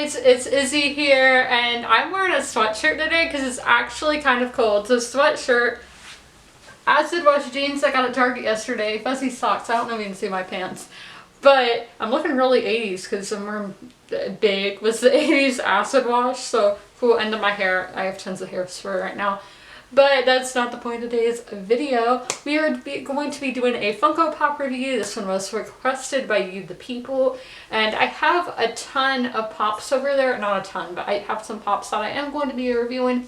guys, it's Izzy here, and I'm wearing a sweatshirt today because it's actually kind of cold. It's a sweatshirt, acid wash jeans I got at Target yesterday, fuzzy socks. I don't know if you can see my pants, but I'm looking really 80s because I'm wearing big was the 80s acid wash. So cool. End of my hair. I have tons of hairspray right now. But that's not the point of today's video. We are going to be doing a Funko Pop review. This one was requested by you, the people. And I have a ton of pops over there. Not a ton, but I have some pops that I am going to be reviewing.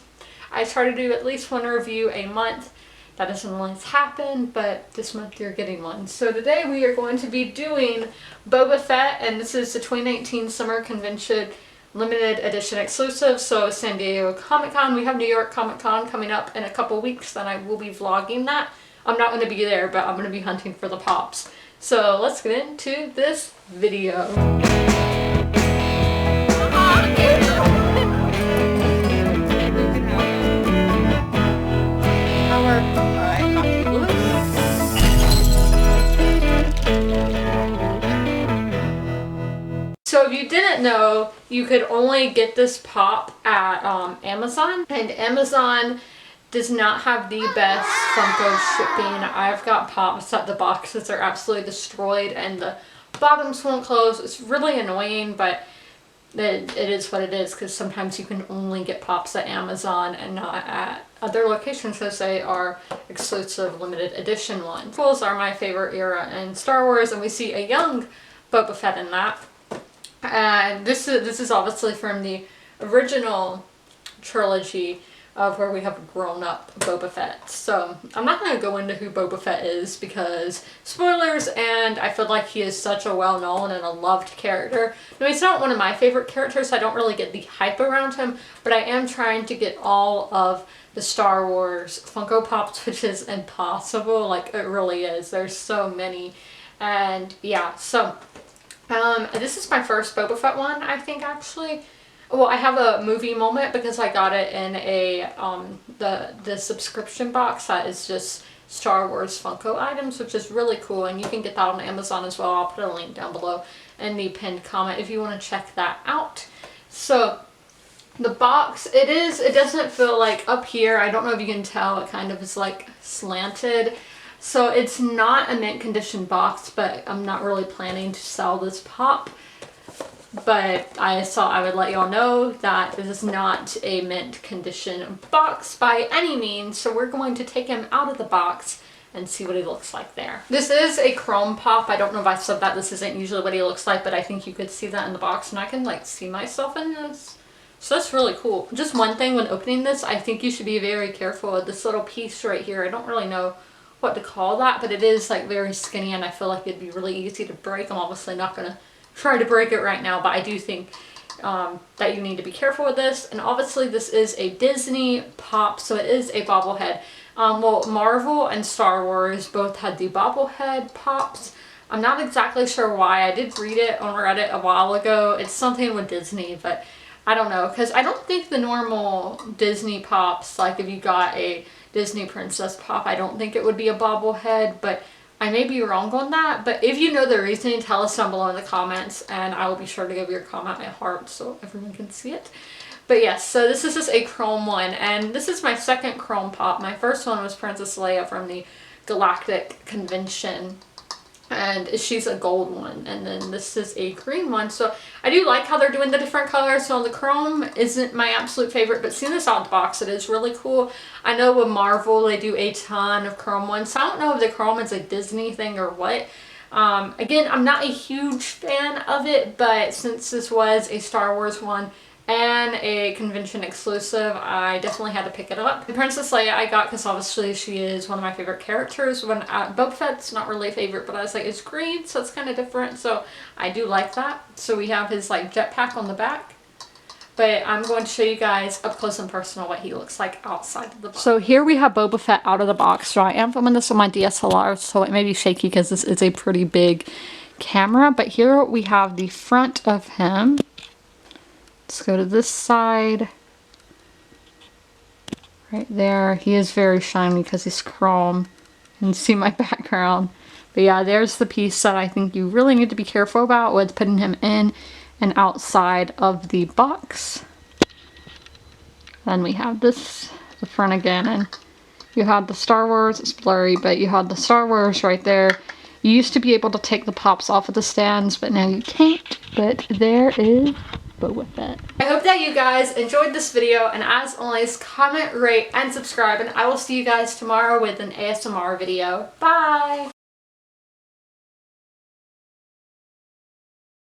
I try to do at least one review a month. That doesn't always happen, but this month you're getting one. So today we are going to be doing Boba Fett, and this is the 2019 Summer Convention limited edition exclusive. So San Diego Comic-Con, we have New York Comic-Con coming up in a couple weeks, then I will be vlogging that. I'm not going to be there, but I'm going to be hunting for the pops. So let's get into this video. So if you didn't know, you could only get this pop at Amazon, and Amazon does not have the best Funko shipping. I've got pops that the boxes are absolutely destroyed and the bottoms won't close. It's really annoying, but it is what it is, because sometimes you can only get pops at Amazon and not at other locations as they are exclusive limited edition ones. Fools are my favorite era in Star Wars, and we see a young Boba Fett in that. And this is obviously from the original trilogy of where we have a grown-up Boba Fett. So I'm not going to go into who Boba Fett is because spoilers, and I feel like he is such a well-known and a loved character. No, he's not one of my favorite characters. I don't really get the hype around him, but I am trying to get all of the Star Wars Funko Pops, which is impossible. Like, it really is. There's so many. And yeah, so this is my first Boba Fett one, I think, actually. Well, I have a movie moment because I got it in a the subscription box that is just Star Wars Funko items, which is really cool, and you can get that on Amazon as well. I'll put a link down below in the pinned comment if you want to check that out. So the box, it doesn't feel like up here, I don't know if you can tell, it kind of is like slanted. So it's not a mint condition box, but I'm not really planning to sell this pop. But I thought I would let y'all know that this is not a mint condition box by any means. So we're going to take him out of the box and see what he looks like there. This is a chrome pop. I don't know if I said that. This isn't usually what he looks like, but I think you could see that in the box, and I can like see myself in this. So that's really cool. Just one thing when opening this, I think you should be very careful with this little piece right here. I don't really know what to call that, but it is like very skinny, and I feel like it'd be really easy to break. I'm obviously not gonna try to break it right now, but I do think that you need to be careful with this. And obviously this is a Disney pop, so it is a bobblehead. Well, Marvel and Star Wars both had the bobblehead pops. I'm not exactly sure why. I did read it on Reddit a while ago. It's something with Disney, but I don't know, because I don't think the normal Disney pops, like if you got a Disney princess pop, I don't think it would be a bobblehead, but I may be wrong on that. But if you know the reasoning, tell us down below in the comments, and I will be sure to give your comment a heart so everyone can see it. But yes, so this is just a chrome one, and this is my second chrome pop. My first one was Princess Leia from the Galactic Convention, and she's a gold one, and then this is a green one. So I do like how they're doing the different colors. So the chrome isn't my absolute favorite, but seeing this out of the box, it is really cool. I know with Marvel they do a ton of chrome ones, so I don't know if the chrome is a Disney thing or what. Again, I'm not a huge fan of it, but since this was a Star Wars one and a convention exclusive, I definitely had to pick it up. The Princess Leia I got because obviously she is one of my favorite characters. When Boba Fett's not really a favorite, but I was like, it's green, so it's kind of different, so I do like that. So we have his like jetpack on the back, but I'm going to show you guys up close and personal what he looks like outside of the box. So here we have Boba Fett out of the box. So I am filming this on my DSLR, so it may be shaky because this is a pretty big camera, but here we have the front of him. Let's go to this side. Right there. He is very shiny because he's chrome. You can see my background. But yeah, there's the piece that I think you really need to be careful about with putting him in. and outside of the box. Then we have this, the front again, and you had the Star Wars, it's blurry, but you had the Star Wars right there. You used to be able to take the pops off of the stands, but now you can't. But there is Boba Fett. I hope that you guys enjoyed this video, and as always, comment, rate, and subscribe, and I will see you guys tomorrow with an ASMR video. Bye!